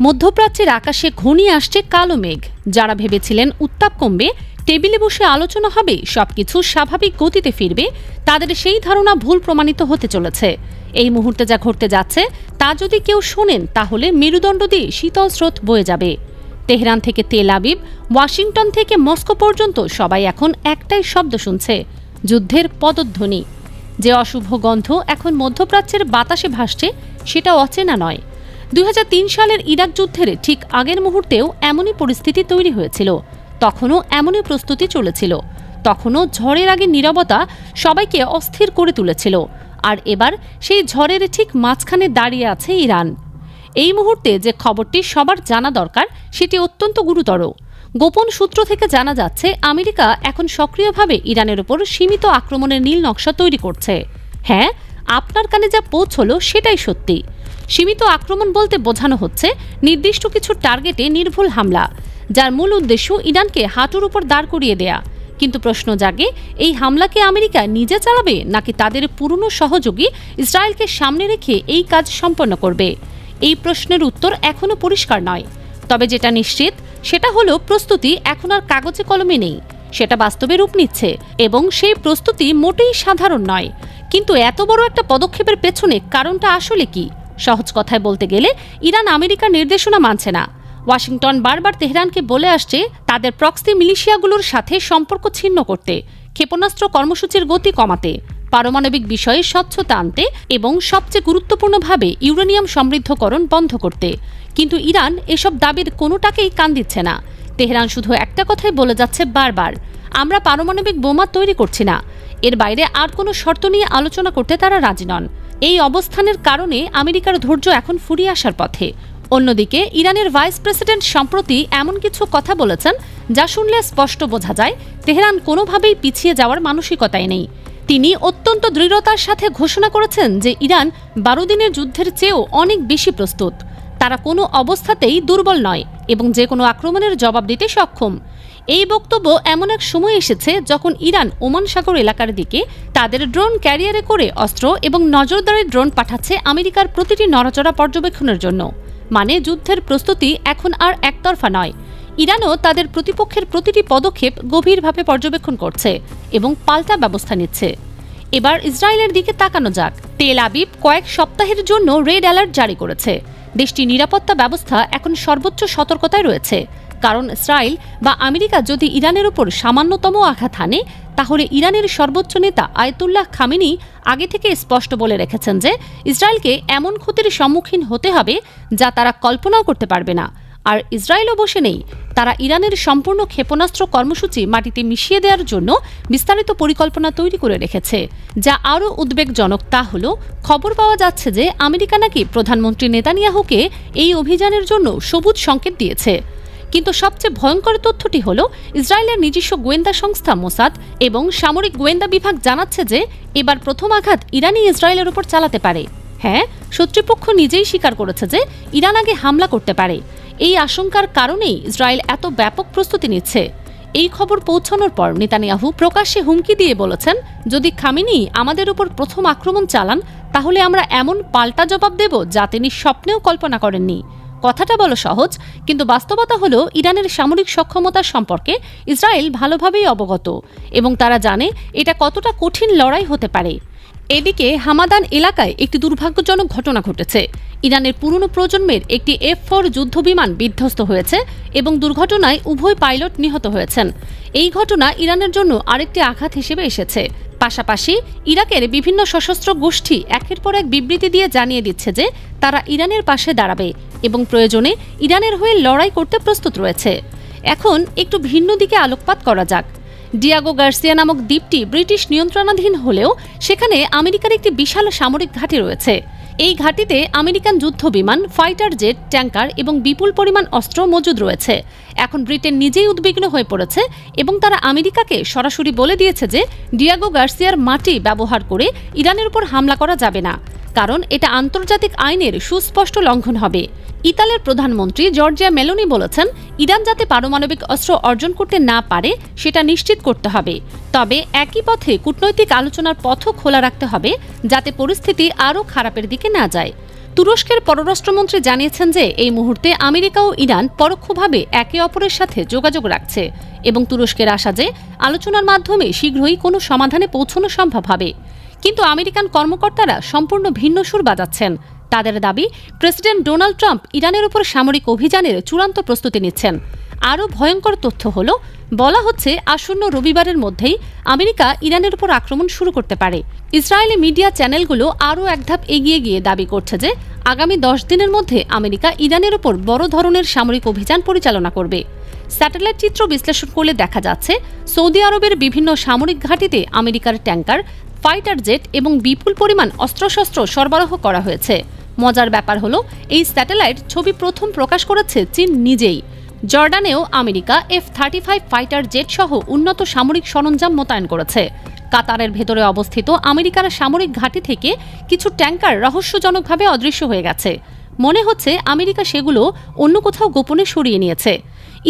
মধ্যপ্রাচ্যের আকাশে ঘনিয়ে আসছে কালো মেঘ। যারা ভেবেছিলেন উত্তাপ কমবে, টেবিলে বসে আলোচনা হবে, সবকিছু স্বাভাবিক গতিতে ফিরবে, তাদের সেই ধারণা ভুল প্রমাণিত হতে চলেছে। এই মুহূর্তে যা ঘটতে যাচ্ছে তা যদি কেউ শোনেন, তাহলে মেরুদণ্ড দিয়ে শীতল স্রোত বয়ে যাবে। তেহরান থেকে তেল আবিব, ওয়াশিংটন থেকে মস্কো পর্যন্ত সবাই এখন একটাই শব্দ শুনছে, যুদ্ধের পদধ্বনি। যে অশুভ গন্ধ এখন মধ্যপ্রাচ্যের বাতাসে ভাসছে, সেটা অচেনা নয়। 2003 সালের ইরাক যুদ্ধের ঠিক আগের মুহূর্তেও এমনই পরিস্থিতি তৈরি হয়েছিল। তখনও এমনই প্রস্তুতি চলেছিল। তখনও ঝড়ের আগে নীরবতা সবাইকে অস্থির করে তুলেছিল। আর এবার সেই ঝড়ের ঠিক মাঝখানে দাঁড়িয়ে আছে ইরান। এই মুহূর্তে যে খবরটি সবার জানা দরকার, সেটি অত্যন্ত গুরুতর। গোপন সূত্র থেকে জানা যাচ্ছে, আমেরিকা এখন সক্রিয়ভাবে ইরানের উপর সীমিত আক্রমণের নীল নকশা তৈরি করছে। হ্যাঁ, আপনার কানে যা পৌঁছলো সেটাই সত্যি। সীমিত আক্রমণ বলতে বোঝানো হচ্ছে নির্দিষ্ট কিছু টার্গেটে নির্ভুল হামলা, যার মূল উদ্দেশ্য ইরানকে হাঁটুর উপর দাঁড় করিয়ে দেয়া। কিন্তু প্রশ্ন জাগে, এই হামলাকে আমেরিকা নিজে চালাবে, নাকি তাদের পুরনো সহযোগী ইসরায়েলকে সামনে রেখে এই কাজ সম্পন্ন করবে? এই প্রশ্নের উত্তর এখনও পরিষ্কার নয়। তবে যেটা নিশ্চিত, সেটা হলো প্রস্তুতি এখন আর কাগজে কলমে নেই, সেটা বাস্তবে রূপ নিচ্ছে। এবং সেই প্রস্তুতি মোটেই সাধারণ নয়। কিন্তু এত বড় একটা পদক্ষেপের পেছনে কারণটা আসলে কি? সহজ কথায় বলতে গেলে, ইরান আমেরিকার নির্দেশনা মানছে না। ওয়াশিংটন বারবার তেহরানকে বলে আসছে তাদের প্রক্সি মিলিশিয়াগুলোর সাথে সম্পর্ক ছিন্ন করতে, ক্ষেপণাস্ত্র কর্মসূচির গতি কমাতে, পারমাণবিক বিষয়ে স্বচ্ছতা আনতে এবং সবচেয়ে গুরুত্বপূর্ণভাবে ইউরেনিয়াম সমৃদ্ধকরণ বন্ধ করতে। কিন্তু ইরান এসব দাবির কোনোটাকেই কান দিচ্ছে না। তেহরান শুধু একটা কথাই বলে যাচ্ছে বারবার, আমরা পারমাণবিক বোমা তৈরি করছি না। এর বাইরে আর কোনো শর্ত নিয়ে আলোচনা করতে তারা রাজি নন। এই অবস্থানের কারণে আমেরিকার ধৈর্য এখন ফুরিয়ে আসার পথে। অন্যদিকে ইরানের ভাইস প্রেসিডেন্ট সম্প্রতি এমন কিছু কথা বলেছেন, যা শুনলে স্পষ্ট বোঝা যায় তেহরান কোনোভাবেই পিছিয়ে যাওয়ার মানসিকতায় নেই। তিনি অত্যন্ত দৃঢ়তার সাথে ঘোষণা করেছেন যে ইরান 12 দিনের যুদ্ধের চেয়েও অনেক বেশি প্রস্তুত। তারা কোনো অবস্থাতেই দুর্বল নয় এবং যে কোনো আক্রমণের জবাব দিতে সক্ষম। এই বক্তব্য এমন এক সময় এসেছে যখন ইরান ওমান সাগর এলাকার দিকে তাদের ড্রোন ক্যারিয়ারে করে অস্ত্র এবং নজরদারি ড্রোন পাঠাচ্ছে আমেরিকার প্রতিটি নড়াচড়া পর্যবেক্ষণের জন্য। মানে যুদ্ধের প্রস্তুতি এখন আর একতরফা নয়। ইরানও তাদের প্রতিপক্ষের প্রতিটি পদক্ষেপ গভীরভাবে পর্যবেক্ষণ করছে এবং পাল্টা ব্যবস্থা নিচ্ছে। এবার ইসরায়েলের দিকে তাকানো যাক। তেল আবিব কয়েক সপ্তাহের জন্য রেড অ্যালার্ট জারি করেছে। দেশটির নিরাপত্তা ব্যবস্থা এখন সর্বোচ্চ সতর্কতায় রয়েছে, কারণ ইসরায়েল বা আমেরিকা যদি ইরানের উপর সামান্যতম আঘাত হানে, তাহলে ইরানের সর্বোচ্চ নেতা আয়াতুল্লাহ খামেনি আগে থেকে স্পষ্ট বলে রেখেছেন যে ইসরায়েলকে এমন ক্ষতির সম্মুখীন হতে হবে যা তারা কল্পনাও করতে পারবে না। আর ইসরায়েলও বসে নেই। তারা ইরানের সম্পূর্ণ ক্ষেপণাস্ত্র কর্মসূচি মাটিতে মিশিয়ে দেওয়ার জন্য বিস্তারিত পরিকল্পনা তৈরি করে রেখেছে। যা আরও উদ্বেগজনক তা হলো, খবর পাওয়া যাচ্ছে যে আমেরিকা নাকি প্রধানমন্ত্রী নেতানিয়াহুকে এই অভিযানের জন্য সবুজ সংকেত দিয়েছে। কিন্তু সবচেয়ে ভয়ঙ্কর তথ্যটি হলো, ইসরায়েলের নিজস্ব গোয়েন্দা সংস্থা মোসাদ এবং সামরিক গোয়েন্দা বিভাগ জানাচ্ছে যে এবার প্রথম আঘাত ইরানই ইসরায়েলের উপর চালাতে পারে। হ্যাঁ, শত্রুপক্ষ নিজেই স্বীকার করেছে যে ইরান আগে হামলা করতে পারে। এই আশঙ্কার কারণেই ইসরায়েল এত ব্যাপক প্রস্তুতি নিচ্ছে। এই খবর পৌঁছানোর পর নেতানিয়াহু প্রকাশ্যে হুমকি দিয়ে বলেছেন, যদি খামেনি আমাদের উপর প্রথম আক্রমণ চালান, তাহলে আমরা এমন পাল্টা জবাব দেব যা তিনি স্বপ্নেও কল্পনা করেননি। কথাটা বলো সহজ, কিন্তু বাস্তবতা হলো ইরানের সামরিক সক্ষমতা সম্পর্কে ইসরায়েল ভালোভাবেই অবগত এবং তারা জানে এটা কতটা কঠিন লড়াই হতে পারে। এদিকে হামাদান এলাকায় একটি দুর্ভাগ্যজনক ঘটনা ঘটেছে। ইরানের পুরনো প্রজন্মের একটি F-4 যুদ্ধবিমান বিধ্বস্ত হয়েছে এবং দুর্ঘটনায় উভয় পাইলট নিহত হয়েছেন। এই ঘটনা ইরানের জন্য আরেকটি আঘাত হিসেবে এসেছে। পাশাপাশি ইরাকের বিভিন্ন সশস্ত্র গোষ্ঠী একের পর এক বিবৃতি দিয়ে জানিয়ে দিচ্ছে যে তারা ইরানের পাশে দাঁড়াবে এবং প্রয়োজনে ইরানের হয়ে লড়াই করতে প্রস্তুত রয়েছে। এখন একটু ভিন্ন দিকে আলোকপাত করা যাক। ডিয়াগো গার্সিয়া নামক দ্বীপটি ব্রিটিশ নিয়ন্ত্রণাধীন হলেও সেখানে আমেরিকার একটি বিশাল সামরিক ঘাঁটি রয়েছে। এই ঘাঁটিতে আমেরিকান যুদ্ধবিমান, ফাইটার জেট, ট্যাঙ্কার এবং বিপুল পরিমাণ অস্ত্র মজুদ রয়েছে। এখন ব্রিটেন নিজেই উদ্বিগ্ন হয়ে পড়েছে এবং তারা আমেরিকাকে সরাসরি বলে দিয়েছে যে ডিয়াগো গার্সিয়ার মাটি ব্যবহার করে ইরানের উপর হামলা করা যাবে না, কারণ এটা আন্তর্জাতিক আইনের সুস্পষ্ট লঙ্ঘন হবে। ইতালির প্রধানমন্ত্রী জর্জিয়া মেলোনি বলেছেন, ইরান যাতে পারমাণবিক অস্ত্র অর্জন করতে না পারে সেটা নিশ্চিত করতে হবে। তবে একই পথে কূটনৈতিক আলোচনার পথও খোলা রাখতে হবে, যাতে পরিস্থিতি আরও খারাপের দিকে না যায়। তুরস্কের পররাষ্ট্রমন্ত্রী জানিয়েছেন যে এই মুহূর্তে আমেরিকা ও ইরান পরোক্ষভাবে একে অপরের সাথে যোগাযোগ রাখছে এবং তুরস্কের আশা যে আলোচনার মাধ্যমে শীঘ্রই কোনো সমাধানে পৌঁছানো সম্ভব হবে। কিন্তু আমেরিকান কর্মকর্তারা সম্পূর্ণ ভিন্ন সুর বাজাচ্ছেন। তাদের দাবি, প্রেসিডেন্ট ডোনাল্ড ট্রাম্প ইরানের উপর সামরিক অভিযানের চূড়ান্ত প্রস্তুতি নিচ্ছেন। আরও ভয়ঙ্কর তথ্য হলো, বলা হচ্ছে আসন্ন রবিবারের মধ্যেই আমেরিকা ইরানের উপর আক্রমণ শুরু করতে পারে। ইসরায়েলি মিডিয়া চ্যানেলগুলো আরও এক ধাপ এগিয়ে গিয়ে দাবি করছে যে আগামী 10 দিনের মধ্যে আমেরিকা ইরানের উপর বড় ধরনের সামরিক অভিযান পরিচালনা করবে। স্যাটেলাইট চিত্র বিশ্লেষণ করলে দেখা যাচ্ছে সৌদি আরবের বিভিন্ন সামরিক ঘাঁটিতে আমেরিকার ট্যাঙ্কার, ফাইটার জেট এবং বিপুল পরিমাণ অস্ত্রশস্ত্র সরবরাহ করা হয়েছে। মজার ব্যাপার হলো, এই স্যাটেলাইট ছবি প্রথম প্রকাশ করেছে চীন নিজেই। জর্ডানেও আমেরিকা F-35 ফাইটার জেট সহ উন্নত সামরিক সরঞ্জাম মোতায়েন করেছে। কাতারের ভেতরে অবস্থিত আমেরিকার সামরিক ঘাঁটি থেকে কিছু ট্যাঙ্কার রহস্যজনকভাবে অদৃশ্য হয়ে গেছে। মনে হচ্ছে আমেরিকা সেগুলো অন্য কোথাও গোপনে সরিয়ে নিয়েছে।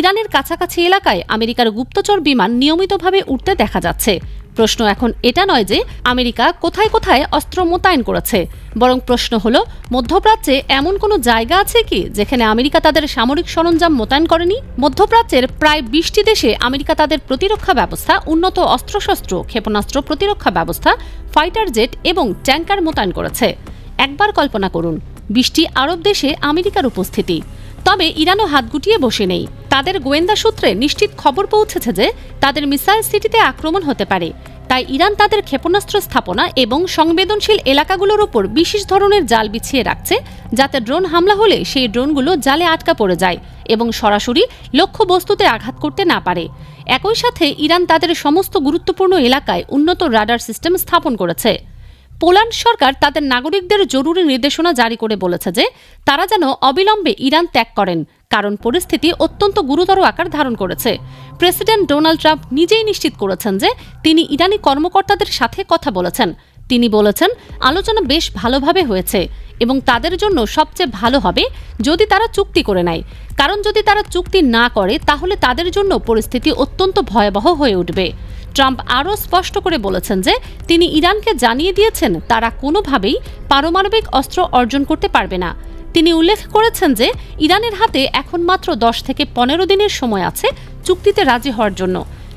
ইরানের কাছাকাছি এলাকায় আমেরিকার গুপ্তচর বিমান নিয়মিতভাবে উঠতে দেখা যাচ্ছে। প্রশ্ন এখন এটা নয় যে আমেরিকা কোথায় কোথায় অস্ত্র মোতায়েন করেছে, বরং প্রশ্ন হলো মধ্যপ্রাচ্যে এমন কোনো জায়গা আছে কি যেখানে আমেরিকা তাদের সামরিক সরঞ্জাম মোতায়েন করেনি? মধ্যপ্রাচ্যের প্রায় 20টি দেশে আমেরিকা তাদের প্রতিরক্ষা ব্যবস্থা, উন্নত অস্ত্রশস্ত্র, ক্ষেপণাস্ত্র প্রতিরক্ষা ব্যবস্থা, ফাইটার জেট এবং ট্যাঙ্কার মোতায়েন করেছে। একবার কল্পনা করুন 20টি আরব দেশে আমেরিকার উপস্থিতি। তবে ইরানও হাত গুটিয়ে বসে নেই। তাদের গোয়েন্দা সূত্রে নিশ্চিত খবর পৌঁছেছে যে তাদের মিসাইল সিটিতে আক্রমণ হতে পারে। তাই ইরান তাদের ক্ষেপণাস্ত্র স্থাপনা এবং সংবেদনশীল এলাকাগুলোর উপর বিশেষ ধরনের জাল বিছিয়ে রাখছে, যাতে ড্রোন হামলা হলে সেই ড্রোনগুলো জালে আটকা পড়ে যায় এবং সরাসরি লক্ষ্য বস্তুতে আঘাত করতে না পারে। একই সাথে ইরান তাদের সমস্ত গুরুত্বপূর্ণ এলাকায় উন্নত রাডার সিস্টেম স্থাপন করেছে। পোল্যান্ড সরকার তাদের নাগরিকদের জরুরি নির্দেশনা জারি করে বলেছে যে তারা যেন অবিলম্বে ইরান ত্যাগ করেন, কারণ পরিস্থিতি অত্যন্ত গুরুতর আকার ধারণ করেছে। প্রেসিডেন্ট ডোনাল্ড ট্রাম্প নিজেই নিশ্চিত করেছেন যে তিনি ইরানি কর্মকর্তাদের সাথে কথা বলেছেন। তিনি বলেছেন আলোচনা বেশ ভালোভাবে হয়েছে এবং তাদের জন্য সবচেয়ে ভালো হবে যদি তারা চুক্তি করে নেয়, কারণ যদি তারা চুক্তি না করে তাহলে তাদের জন্য পরিস্থিতি অত্যন্ত ভয়াবহ হয়ে উঠবে। ট্রাম্প আরও স্পষ্ট করে বলেছেন যে তিনি ইরানকে জানিয়ে দিয়েছেন তারা কোনোভাবেই পারমাণবিক অস্ত্র অর্জন করতে পারবে না। তিনি উল্লেখ করেছেন যে ইরানের হাতে এখন মাত্র 10 থেকে 15 দিনের সময় আছে চুক্তিতে রাজি হওয়ার জন্য,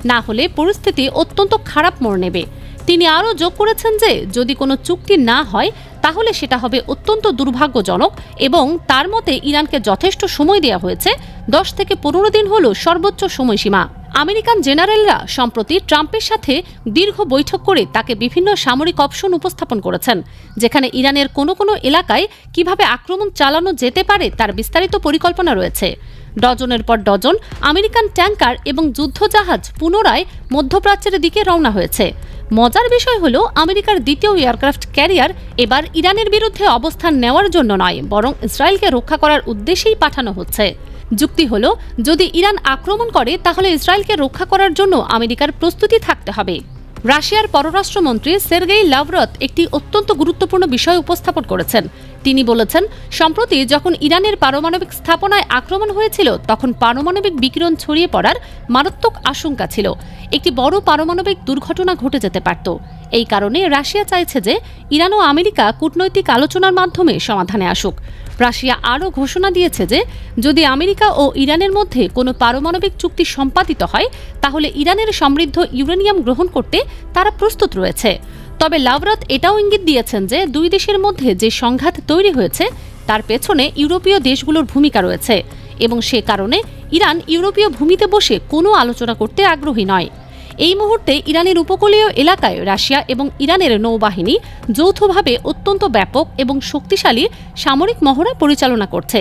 না হলে পরিস্থিতি অত্যন্ত খারাপ মোড় নেবে। তিনি আরও যোগ করেছেন যে যদি কোনো চুক্তি না হয় তাহলে সেটা হবে অত্যন্ত দুর্ভাগ্যজনক এবং তার মতে ইরানকে যথেষ্ট সময় দেওয়া হয়েছে। 10 থেকে 15 দিন হল সর্বোচ্চ সময়সীমা। আমেরিকান জেনারেলরা সম্প্রতি ট্রাম্পের সাথে দীর্ঘ বৈঠক করে তাকে বিভিন্ন সামরিক অপশন উপস্থাপন করেছেন, যেখানে ইরানের কোনো কোনো এলাকায় কিভাবে আক্রমণ চালানো যেতে পারে তার বিস্তারিত পরিকল্পনা রয়েছে। ডজনের পর ডজন আমেরিকান ট্যাঙ্কার এবং যুদ্ধজাহাজ পুনরায় মধ্যপ্রাচ্যের দিকে রওনা হয়েছে। মজার বিষয় হলো আমেরিকার দ্বিতীয় এয়ারক্রাফট ক্যারিয়ার এবার ইরানের বিরুদ্ধে অবস্থান নেওয়ার জন্য নয়, বরং ইসরায়েলকে রক্ষা করার উদ্দেশ্যেই পাঠানো হচ্ছে। যুক্তি হলো যদি ইরান আক্রমণ করে তাহলে ইসরায়েলকে রক্ষা করার জন্য আমেরিকার প্রস্তুতি থাকতে হবে। রাশিয়ার পররাষ্ট্রমন্ত্রী সের্গেই লাভরভ একটি অত্যন্ত গুরুত্বপূর্ণ বিষয় উপস্থাপন করেছেন। তিনি বলেছেন, সম্প্রতি যখন ইরানের পারমাণবিক স্থাপনায় আক্রমণ হয়েছিল তখন পারমাণবিক বিকিরণ ছড়িয়ে পড়ার মারাত্মক আশঙ্কা ছিল। একটি বড় পারমাণবিক দুর্ঘটনা ঘটে যেতে পারত। এই কারণে রাশিয়া চাইছে যে ইরান ও আমেরিকা কূটনৈতিক আলোচনার মাধ্যমে সমাধানে আসুক। রাশিয়া আরও ঘোষণা দিয়েছে যে যদি আমেরিকা ও ইরানের মধ্যে কোনো পারমাণবিক চুক্তি সম্পাদিত হয় তাহলে ইরানের সমৃদ্ধ ইউরেনিয়াম গ্রহণ করতে তারা প্রস্তুত রয়েছে। তবে লাভরভ এটাও ইঙ্গিত দিয়েছেন যে দুই দেশের মধ্যে যে সংঘাত তৈরি হয়েছে তার পেছনে ইউরোপীয় দেশগুলোর ভূমিকা রয়েছে এবং সে কারণে ইরান ইউরোপীয় ভূমিতে বসে কোনো আলোচনা করতে আগ্রহী নয়। এই মুহূর্তে ইরানের উপকূলীয় এলাকায় রাশিয়া এবং ইরানের নৌবাহিনী যৌথভাবে অত্যন্ত ব্যাপক এবং শক্তিশালী সামরিক মহড়া পরিচালনা করছে,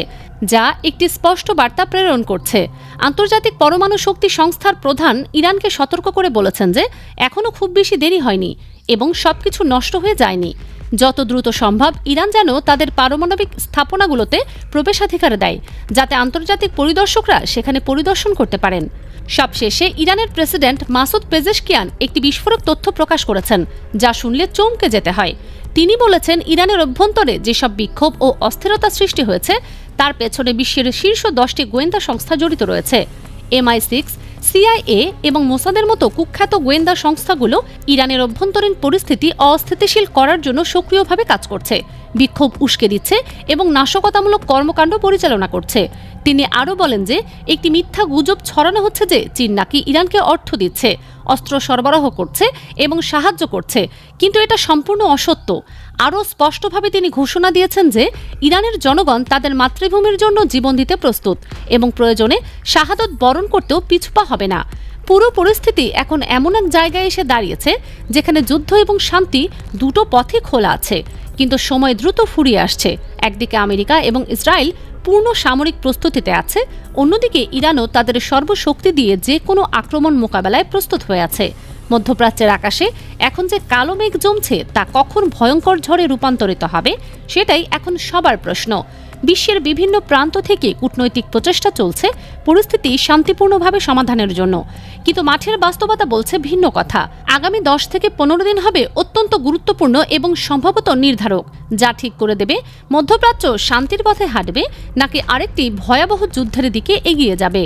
যা একটি স্পষ্ট বার্তা প্রেরণ করছে। আন্তর্জাতিক পরমাণু শক্তি সংস্থার প্রধান ইরানকে সতর্ক করে বলেছেন যে এখনও খুব বেশি দেরি হয়নি এবং সবকিছু নষ্ট হয়ে যায়নি। যত দ্রুত সম্ভব ইরান যেন তাদের পারমাণবিক স্থাপনাগুলোতে প্রবেশাধিকার দেয়, যাতে আন্তর্জাতিক পরিদর্শকরা সেখানে পরিদর্শন করতে পারেন। সবশেষে ইরানের প্রেসিডেন্ট মাসুদ পেজেশকিয়ান একটি বিস্ফোরক তথ্য প্রকাশ করেছেন, যা শুনলে চমকে যেতে হয়। তিনি বলেছেন ইরানের অভ্যন্তরে যেসব বিক্ষোভ ও অস্থিরতা সৃষ্টি হয়েছে তার পেছনে বিশ্বের শীর্ষ 10টি গোয়েন্দা সংস্থা জড়িত রয়েছে। MI6, সিআইএ এবং মোসাদের মতো কুখ্যাত গোয়েন্দা সংস্থাগুলো ইরানের অভ্যন্তরীণ পরিস্থিতি অস্থিতিশীল করার জন্য সক্রিয়ভাবে কাজ করছে, বিক্ষোভ উস্কে দিচ্ছে এবং নাশকতামূলক কর্মকাণ্ড পরিচালনা করছে। তিনি আরও বলেন যে একটি মিথ্যা গুজব ছড়ানো হচ্ছে যে চীন নাকি ইরানকে অর্থ দিচ্ছে, অস্ত্র সরবরাহ করছে এবং সাহায্য করছে, কিন্তু এটা সম্পূর্ণ অসত্য। আরও স্পষ্টভাবে তিনি ঘোষণা দিয়েছেন যে ইরানের জনগণ তাদের মাতৃভূমির জন্য জীবন দিতে প্রস্তুত এবং প্রয়োজনে শাহাদত বরণ করতেও পিছপা হবে না। পুরো পরিস্থিতি এখন এমন এক জায়গায় এসে দাঁড়িয়েছে যেখানে যুদ্ধ এবং শান্তি দুটো পথই খোলা আছে, কিন্তু সময় দ্রুত ফুরিয়ে আসছে। একদিকে আমেরিকা এবং ইসরায়েল পূর্ণ সামরিক প্রস্তুতিতে আছে, অন্যদিকে ইরানও তাদের সর্বশক্তি দিয়ে যে কোনো আক্রমণ মোকাবেলায় প্রস্তুত হয়ে আছে। মধ্যপ্রাচ্যের আকাশে এখন যে কালো মেঘ জমছে তা কখন ভয়ঙ্কর ঝড়ে রূপান্তরিত হবে সেটাই এখন সবার প্রশ্ন। বিশ্বের বিভিন্ন প্রান্ত থেকে কূটনৈতিক প্রচেষ্টা চলছে পরিস্থিতি শান্তিপূর্ণভাবে সমাধানের জন্য, কিন্তু মাঠের বাস্তবতা বলছে ভিন্ন কথা। আগামী 10 থেকে 15 দিন হবে অত্যন্ত গুরুত্বপূর্ণ এবং সম্ভবত নির্ধারক, যা ঠিক করে দেবে মধ্যপ্রাচ্য শান্তির পথে হাঁটবে নাকি আরেকটি ভয়াবহ যুদ্ধের দিকে এগিয়ে যাবে।